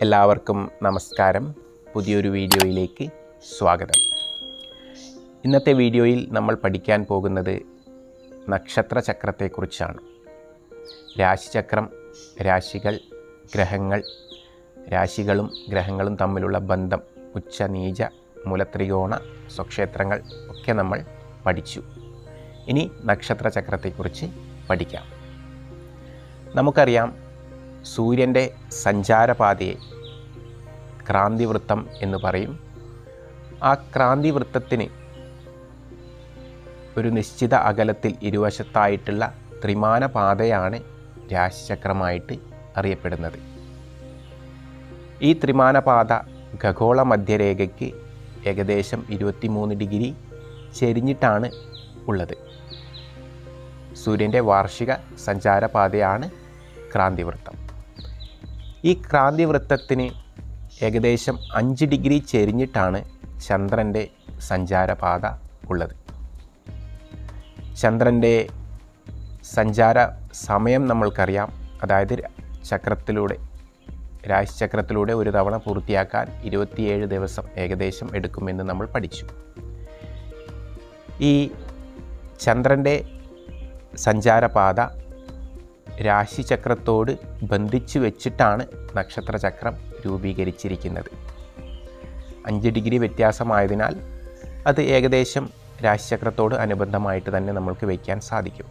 എല്ലാവർക്കും നമസ്കാരം. പുതിയൊരു വീഡിയോയിലേക്ക് സ്വാഗതം. ഇന്നത്തെ വീഡിയോയിൽ നമ്മൾ പഠിക്കാൻ പോകുന്നത് നക്ഷത്ര ചക്രത്തെക്കുറിച്ചാണ്. രാശിചക്രം, രാശികൾ, ഗ്രഹങ്ങൾ, രാശികളും ഗ്രഹങ്ങളും തമ്മിലുള്ള ബന്ധം, ഉച്ച, നീച, മൂലത്രികോണ, സ്വക്ഷേത്രങ്ങൾ ഒക്കെ നമ്മൾ പഠിച്ചു. ഇനി നക്ഷത്ര ചക്രത്തെക്കുറിച്ച് പഠിക്കാം. നമുക്കറിയാം, സൂര്യൻ്റെ സഞ്ചാരപാതയെ ക്രാന്തിവൃത്തം എന്ന് പറയും. ആ ക്രാന്തിവൃത്തത്തിന് ഒരു നിശ്ചിത അകലത്തിൽ ഇരുവശത്തായിട്ടുള്ള ത്രിമാന പാതയാണ് രാശിചക്രമായിട്ട് അറിയപ്പെടുന്നത്. ഈ ത്രിമാന പാത ഖഗോള മധ്യരേഖയ്ക്ക് ഏകദേശം 23 ഡിഗ്രി ചെരിഞ്ഞിട്ടാണ് ഉള്ളത്. സൂര്യൻ്റെ വാർഷിക സഞ്ചാരപാതയാണ് ക്രാന്തിവൃത്തം. ഈ ക്രാന്തിവൃത്തത്തിന് ഏകദേശം 5 ഡിഗ്രി ചെരിഞ്ഞിട്ടാണ് ചന്ദ്രൻ്റെ സഞ്ചാരപാത ഉള്ളത്. ചന്ദ്രൻ്റെ സഞ്ചാര സമയം നമ്മൾക്കറിയാം. അതായത് രാശിചക്രത്തിലൂടെ ഒരു തവണ പൂർത്തിയാക്കാൻ 27 ദിവസം ഏകദേശം എടുക്കുമെന്ന് നമ്മൾ പഠിച്ചു. ഈ ചന്ദ്രൻ്റെ സഞ്ചാരപാത രാശിചക്രത്തോട് ബന്ധിച്ചു വെച്ചിട്ടാണ് നക്ഷത്രചക്രം രൂപീകരിച്ചിരിക്കുന്നത്. 5 ഡിഗ്രി വ്യത്യാസമായതിനാൽ അത് ഏകദേശം രാശിചക്രത്തോട് അനുബന്ധമായിട്ട് തന്നെ നമ്മൾക്ക് വയ്ക്കാൻ സാധിക്കും.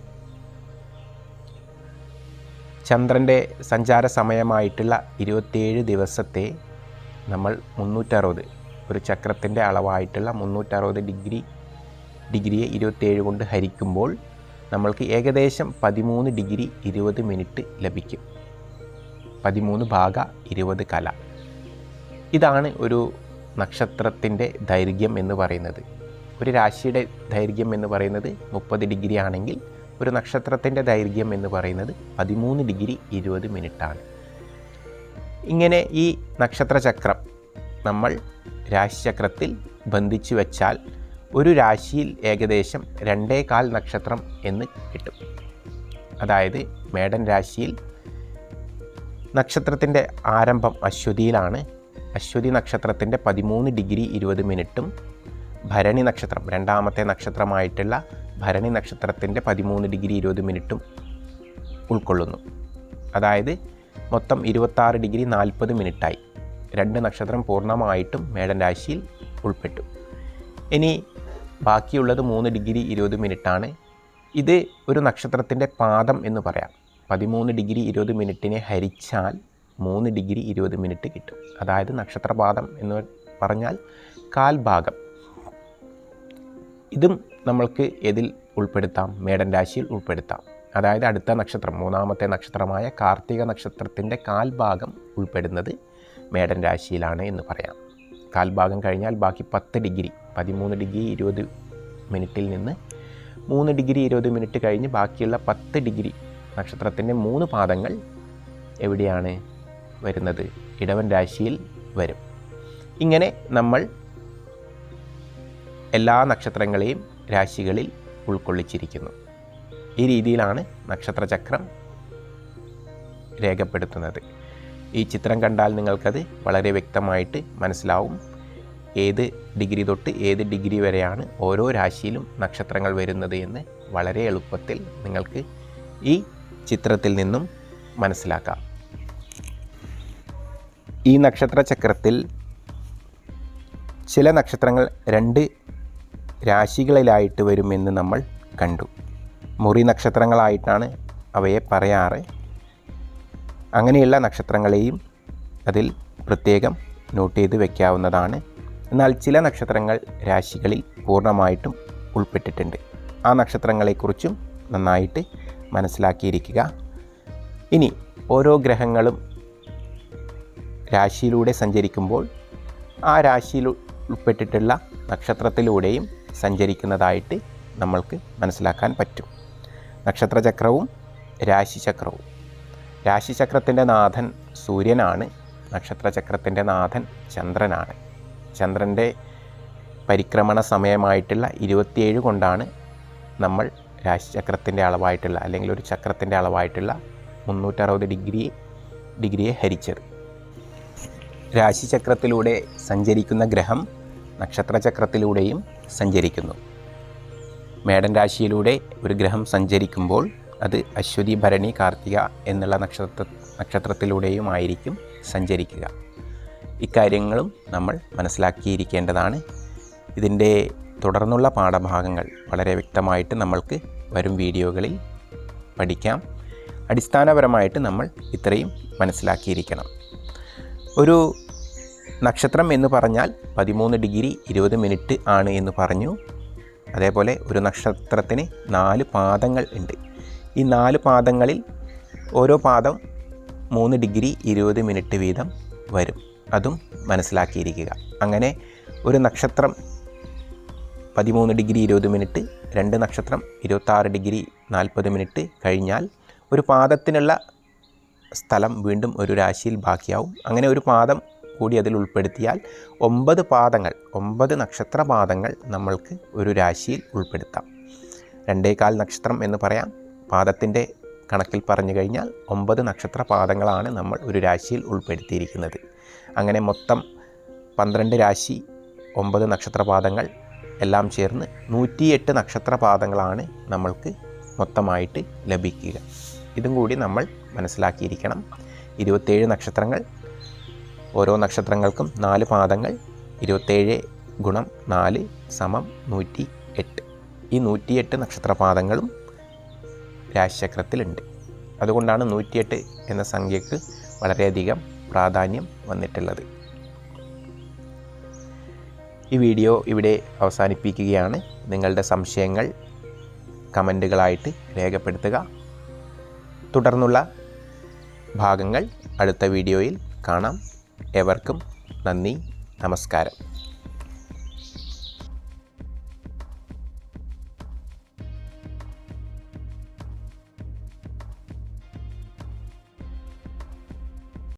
ചന്ദ്രൻ്റെ സഞ്ചാര സമയമായിട്ടുള്ള 27 ദിവസത്തെ നമ്മൾ 360, ഒരു ചക്രത്തിൻ്റെ അളവായിട്ടുള്ള 360 ഡിഗ്രിയെ 27 കൊണ്ട് ഹരിക്കുമ്പോൾ നമ്മൾക്ക് ഏകദേശം 13 ഡിഗ്രി 20 മിനിറ്റ് ലഭിക്കും. 13/20 കല. ഇതാണ് ഒരു നക്ഷത്രത്തിൻ്റെ ദൈർഘ്യം എന്ന് പറയുന്നത്. ഒരു രാശിയുടെ ദൈർഘ്യം എന്ന് പറയുന്നത് 30 ഡിഗ്രി ആണെങ്കിൽ ഒരു നക്ഷത്രത്തിൻ്റെ ദൈർഘ്യം എന്ന് പറയുന്നത് 13 ഡിഗ്രി 20 മിനിറ്റാണ്. ഇങ്ങനെ ഈ നക്ഷത്രചക്രം നമ്മൾ രാശിചക്രത്തിൽ ബന്ധിച്ചു വെച്ചാൽ ഒരു രാശിയിൽ ഏകദേശം 2.25 നക്ഷത്രം എന്ന് കിട്ടും. അതായത് മേടൻ രാശിയിൽ നക്ഷത്രത്തിൻ്റെ ആരംഭം അശ്വതിയിലാണ്. അശ്വതി നക്ഷത്രത്തിൻ്റെ 13 ഡിഗ്രി 20 മിനിറ്റും ഭരണി നക്ഷത്രം, രണ്ടാമത്തെ നക്ഷത്രമായിട്ടുള്ള ഭരണി നക്ഷത്രത്തിൻ്റെ 13 ഡിഗ്രി 20 മിനിറ്റും ഉൾക്കൊള്ളുന്നു. അതായത് മൊത്തം 26 ഡിഗ്രി 40 മിനിറ്റായി 2 നക്ഷത്രം പൂർണ്ണമായിട്ടും മേടൻ രാശിയിൽ ഉൾപ്പെട്ടു. ഇനി ബാക്കിയുള്ളത് 3 ഡിഗ്രി 20 മിനിറ്റാണ്. ഇത് ഒരു നക്ഷത്രത്തിൻ്റെ പാദം എന്ന് പറയാം. 13 ഡിഗ്രി 20 മിനിറ്റിനെ ഹരിച്ചാൽ 3 ഡിഗ്രി 20 മിനിറ്റ് കിട്ടും. അതായത് നക്ഷത്രപാദം എന്ന് പറഞ്ഞാൽ കാൽഭാഗം. ഇതും നമ്മൾക്ക് ഇതിൽ ഉൾപ്പെടുത്താം, മേടൻ രാശിയിൽ ഉൾപ്പെടുത്താം. അതായത് അടുത്ത നക്ഷത്രം, മൂന്നാമത്തെ നക്ഷത്രമായ കാർത്തിക നക്ഷത്രത്തിൻ്റെ കാൽഭാഗം ഉൾപ്പെടുന്നത് മേടൻ രാശിയിലാണ് എന്ന് പറയാം. കാൽഭാഗം കഴിഞ്ഞാൽ ബാക്കി 10 ഡിഗ്രി, 13 ഡിഗ്രി 20 മിനിറ്റിൽ നിന്ന് 3 ഡിഗ്രി 20 മിനിറ്റ് കഴിഞ്ഞ് ബാക്കിയുള്ള 10 ഡിഗ്രി നക്ഷത്രത്തിൻ്റെ 3 പാദങ്ങൾ എവിടെയാണ് വരുന്നത്? ഇടവൻ രാശിയിൽ വരും. ഇങ്ങനെ നമ്മൾ എല്ലാ നക്ഷത്രങ്ങളെയും രാശികളിൽ ഉൾക്കൊള്ളിച്ചിരിക്കുന്നു. ഈ രീതിയിലാണ് നക്ഷത്രചക്രം രേഖപ്പെടുത്തുന്നത്. ഈ ചിത്രം കണ്ടാൽ നിങ്ങൾക്കത് വളരെ വ്യക്തമായിട്ട് മനസ്സിലാവും. ഏത് ഡിഗ്രി തൊട്ട് ഏത് ഡിഗ്രി വരെയാണ് ഓരോ രാശിയിലും നക്ഷത്രങ്ങൾ വരുന്നത് എന്ന് വളരെ എളുപ്പത്തിൽ നിങ്ങൾക്ക് ഈ ചിത്രത്തിൽ നിന്നും മനസ്സിലാക്കാം. ഈ നക്ഷത്രചക്രത്തിൽ ചില നക്ഷത്രങ്ങൾ 2 രാശികളിലായിട്ട് വരുമെന്ന് നമ്മൾ കണ്ടു. മുറി നക്ഷത്രങ്ങളായിട്ടാണ് അവയെ പറയാറ്. അങ്ങനെയുള്ള നക്ഷത്രങ്ങളെയും അതിൽ പ്രത്യേകം നോട്ട് ചെയ്ത് വയ്ക്കാവുന്നതാണ്. എന്നാൽ ചില നക്ഷത്രങ്ങൾ രാശികളിൽ പൂർണ്ണമായിട്ടും ഉൾപ്പെട്ടിട്ടുണ്ട്. ആ നക്ഷത്രങ്ങളെക്കുറിച്ചും നന്നായിട്ട് മനസ്സിലാക്കിയിരിക്കുക. ഇനി ഓരോ ഗ്രഹങ്ങളും രാശിയിലൂടെ സഞ്ചരിക്കുമ്പോൾ ആ രാശിയിൽ ഉൾപ്പെട്ടിട്ടുള്ള നക്ഷത്രത്തിലൂടെയും സഞ്ചരിക്കുന്നതായിട്ട് നമ്മൾക്ക് മനസ്സിലാക്കാൻ പറ്റും. നക്ഷത്രചക്രവും രാശിചക്രവും. രാശിചക്രത്തിൻ്റെ നാഥൻ സൂര്യനാണ്. നക്ഷത്രചക്രത്തിൻ്റെ നാഥൻ ചന്ദ്രനാണ്. ചന്ദ്രൻ്റെ പരിക്രമണ സമയമായിട്ടുള്ള 27 കൊണ്ടാണ് നമ്മൾ രാശിചക്രത്തിൻ്റെ അളവായിട്ടുള്ള, അല്ലെങ്കിൽ ഒരു ചക്രത്തിൻ്റെ അളവായിട്ടുള്ള 360 ഡിഗ്രിയെ ഹരിച്ചത്. രാശിചക്രത്തിലൂടെ സഞ്ചരിക്കുന്ന ഗ്രഹം നക്ഷത്രചക്രത്തിലൂടെയും സഞ്ചരിക്കുന്നു. മേടൻ രാശിയിലൂടെ ഒരു ഗ്രഹം സഞ്ചരിക്കുമ്പോൾ അത് അശ്വതി, ഭരണി, കാർത്തിക എന്നുള്ള നക്ഷത്രത്തിലൂടെയും ആയിരിക്കും സഞ്ചരിക്കുക. ഇക്കാര്യങ്ങളും നമ്മൾ മനസ്സിലാക്കിയിരിക്കേണ്ടതാണ്. ഇതിൻ്റെ തുടർന്നുള്ള പാഠഭാഗങ്ങൾ വളരെ വ്യക്തമായിട്ട് നമ്മൾക്ക് വരും വീഡിയോകളിൽ പഠിക്കാം. അടിസ്ഥാനപരമായിട്ട് നമ്മൾ ഇത്രയും മനസ്സിലാക്കിയിരിക്കണം. ഒരു നക്ഷത്രം എന്ന് പറഞ്ഞാൽ 13 ഡിഗ്രി 20 മിനിറ്റ് ആണ് എന്ന് പറഞ്ഞു. അതേപോലെ ഒരു നക്ഷത്രത്തിന് 4 പാദങ്ങൾ ഉണ്ട്. ഈ 4 പാദങ്ങളിൽ ഓരോ പാദം 3 ഡിഗ്രി 20 മിനിറ്റ് വീതം വരും. അതും മനസ്സിലാക്കിയിരിക്കുക. അങ്ങനെ ഒരു നക്ഷത്രം 13 ഡിഗ്രി 20 മിനിറ്റ്, 2 നക്ഷത്രം 26 ഡിഗ്രി 40 മിനിറ്റ് കഴിഞ്ഞാൽ ഒരു പാദത്തിനുള്ള സ്ഥലം വീണ്ടും ഒരു രാശിയിൽ ബാക്കിയാവും. അങ്ങനെ ഒരു പാദം കൂടി അതിൽ ഉൾപ്പെടുത്തിയാൽ 9 പാദങ്ങൾ, 9 നക്ഷത്രപാദങ്ങൾ നമ്മൾക്ക് ഒരു രാശിയിൽ ഉൾപ്പെടുത്താം. 2.25 നക്ഷത്രം എന്ന് പറയാം. പാദത്തിൻ്റെ കണക്കിൽ പറഞ്ഞു കഴിഞ്ഞാൽ 9 നക്ഷത്രപാദങ്ങളാണ് നമ്മൾ ഒരു രാശിയിൽ ഉൾപ്പെടുത്തിയിരിക്കുന്നത്. അങ്ങനെ മൊത്തം 12 രാശി, 9 നക്ഷത്രപാദങ്ങൾ എല്ലാം ചേർന്ന് 108 നക്ഷത്രപാദങ്ങളാണ് നമ്മൾക്ക് മൊത്തമായിട്ട് ലഭിക്കുക. ഇതും കൂടി നമ്മൾ മനസ്സിലാക്കിയിരിക്കണം. 27 നക്ഷത്രങ്ങൾ, ഓരോ നക്ഷത്രങ്ങൾക്കും 4 പാദങ്ങൾ. 27 ഗുണം 4 സമം 108. ഈ 108 നക്ഷത്രപാദങ്ങളും രാശിചക്രത്തിലുണ്ട്. അതുകൊണ്ടാണ് 108 എന്ന സംഖ്യക്ക് വളരെയധികം പ്രാധാന്യം വന്നിട്ടുള്ളത്. ഈ വീഡിയോ ഇവിടെ അവസാനിപ്പിക്കുകയാണ്. നിങ്ങളുടെ സംശയങ്ങൾ കമൻറ്റുകളായിട്ട് രേഖപ്പെടുത്തുക. തുടർന്നുള്ള ഭാഗങ്ങൾ അടുത്ത വീഡിയോയിൽ കാണാം. ഏവർക്കും നന്ദി, നമസ്കാരം.